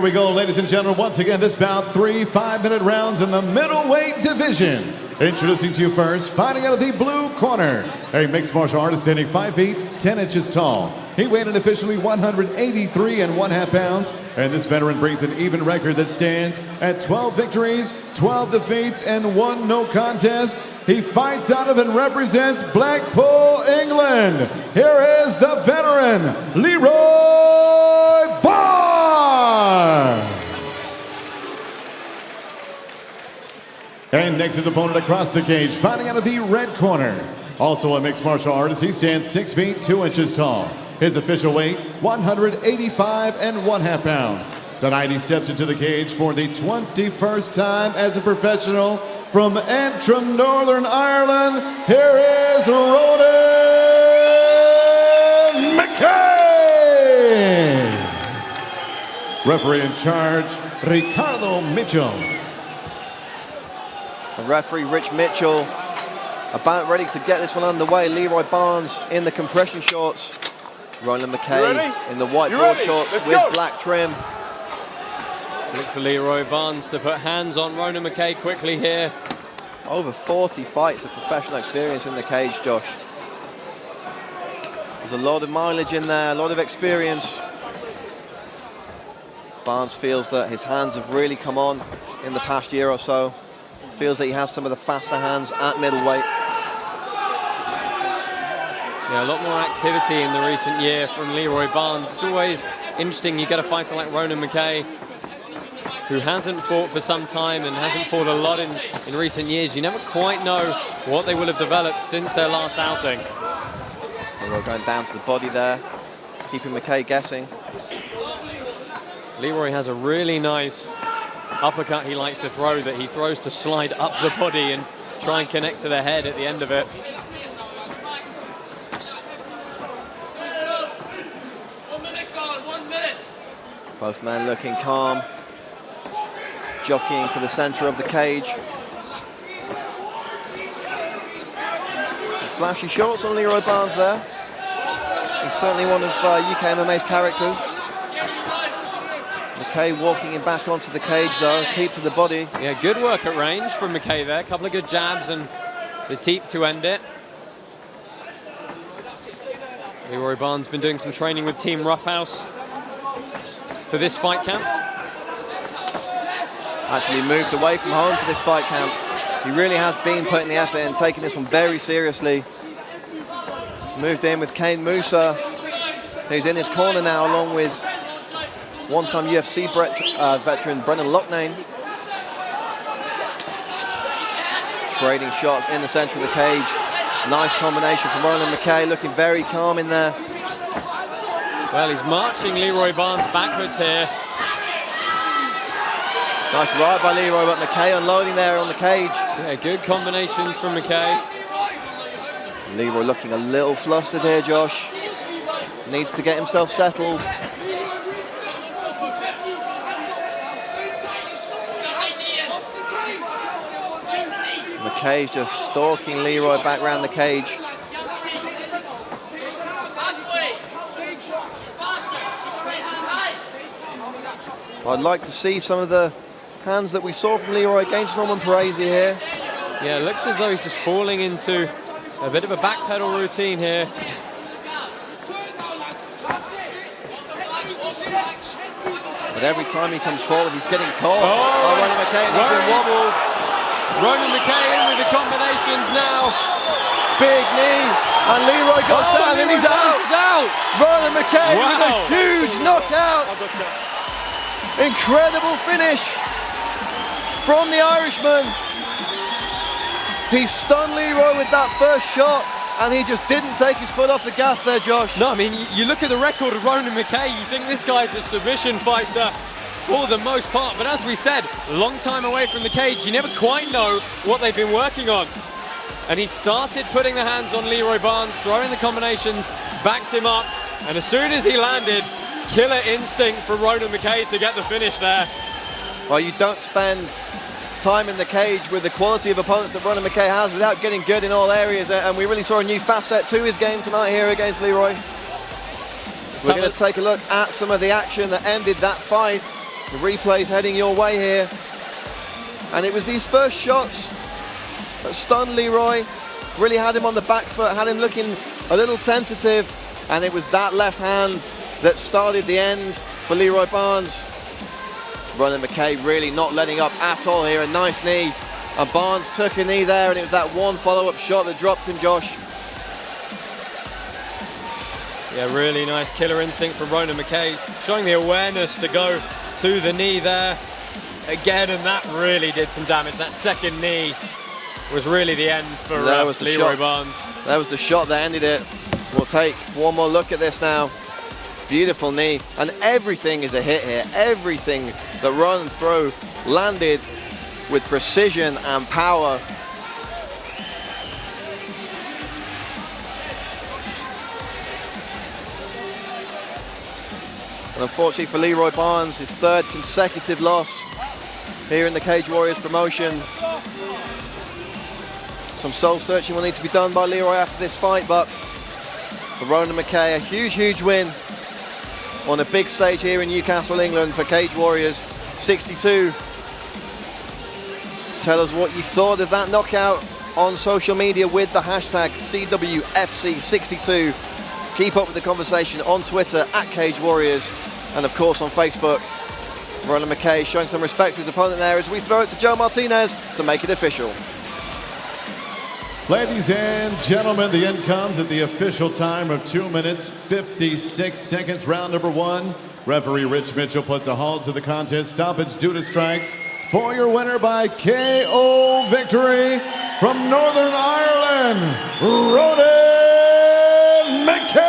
Here we go, ladies and gentlemen. Once again, this bout, 3 5-minute rounds in the middleweight division. Introducing to you first, fighting out of the blue corner, a mixed martial artist standing 5 feet 10 inches tall. He weighed in officially 183.5 pounds, and this veteran brings an even record that stands at 12 victories, 12 defeats, and 1 no contest. He fights out of and represents Blackpool, England. Here is the veteran, Leeroy Barnes. And next, his opponent across the cage, fighting out of the red corner. Also a mixed martial artist, he stands 6 feet 2 inches tall. His official weight, 185.5 pounds. Tonight he steps into the cage for the 21st time as a professional. From Antrim, Northern Ireland, here is Ronan McKay. Referee in charge, Ricardo Mitchell. The referee, Rich Mitchell, about ready to get this one underway. Leeroy Barnes in the compression shorts. Ronan McKay in the white board shorts with black trim. Look for Leeroy Barnes to put hands on Ronan McKay quickly here. Over 40 fights of professional experience in the cage, Josh. There's a lot of mileage in there, a lot of experience. Barnes feels that his hands have really come on in the past year or so. Feels that he has some of the faster hands at middleweight. Yeah, a lot more activity in the recent year from Leeroy Barnes. It's always interesting, you get a fighter like Ronan McKay, who hasn't fought for some time and hasn't fought a lot in recent years. You never quite know what they will have developed since their last outing. Leeroy going down to the body there, keeping McKay guessing. Leeroy has a really nice uppercut he likes to throw, that he throws to slide up the body and try and connect to the head at the end of it. Both men looking calm, jockeying for the center of the cage. The flashy shorts on Leeroy Barnes there. He's certainly one of UK MMA's characters. McKay walking him back onto the cage though, teep to the body. Yeah, good work at range from McKay there. A couple of good jabs and the teep to end it. Leeroy Barnes been doing some training with Team Roughhouse for this fight camp. Actually moved away from home for this fight camp. He really has been putting the effort in, taking this one very seriously. Moved in with Kane Musa, who's in his corner now, along with one-time UFC veteran Brennan Loughnane. Trading shots in the center of the cage. Nice combination from Ronan McKay, looking very calm in there. Well, he's marching Leeroy Barnes backwards here. Nice ride by Leeroy, but McKay unloading there on the cage. Yeah, good combinations from McKay. Leeroy looking a little flustered here, Josh. Needs to get himself settled. McKay's just stalking Leeroy back around the cage. I'd like to see some of the hands that we saw from Leeroy against Norman Parisi here. Yeah, it looks as though he's just falling into a bit of a backpedal routine here. But every time he comes forward, he's getting caught. Oh, Ronan McKay, and he's been wobbled. Ronan McKay in with the combinations now. Big knee, and Leeroy got that, and then he's out. Ronan McKay with a huge knockout. Incredible finish from the Irishman. He stunned Leeroy with that first shot, and he just didn't take his foot off the gas there, Josh. No, I mean, you look at the record of Ronan McKay, you think this guy's a submission fighter for the most part, but as we said, a long time away from the cage, you never quite know what they've been working on. And he started putting the hands on Leeroy Barnes, throwing the combinations, backed him up, and as soon as he landed, killer instinct for Ronan McKay to get the finish there. Well, you don't spend time in the cage with the quality of opponents that Ronan McKay has without getting good in all areas, and we really saw a new facet to his game tonight here against Leeroy. We're going to take a look at some of the action that ended that fight. The replay's heading your way here. And it was these first shots that stunned Leeroy, really had him on the back foot, had him looking a little tentative, and it was that left hand that started the end for Leeroy Barnes. Ronan McKay really not letting up at all here, a nice knee. And Barnes took a knee there, and it was that one follow-up shot that dropped him, Josh. Yeah, really nice killer instinct from Ronan McKay, showing the awareness to go to the knee there again, and that really did some damage. That second knee was really the end for Leeroy Barnes. That was the shot that ended it. We'll take one more look at this now. Beautiful knee, and everything is a hit here. Everything that Ronan threw landed with precision and power. And unfortunately for Leeroy Barnes, his third consecutive loss here in the Cage Warriors promotion. Some soul searching will need to be done by Leeroy after this fight, but for Ronan McKay, a huge, huge win on a big stage here in Newcastle, England for Cage Warriors 62. Tell us what you thought of that knockout on social media with the hashtag CWFC62. Keep up with the conversation on Twitter at Cage Warriors, and of course on Facebook. Ronan McKay showing some respect to his opponent there as we throw it to Joe Martinez to make it official. Ladies and gentlemen, the end comes at the official time of 2 minutes, 56 seconds, round number 1. Referee Rich Mitchell puts a halt to the contest, stoppage due to strikes. For your winner by KO victory from Northern Ireland, Ronan McKay.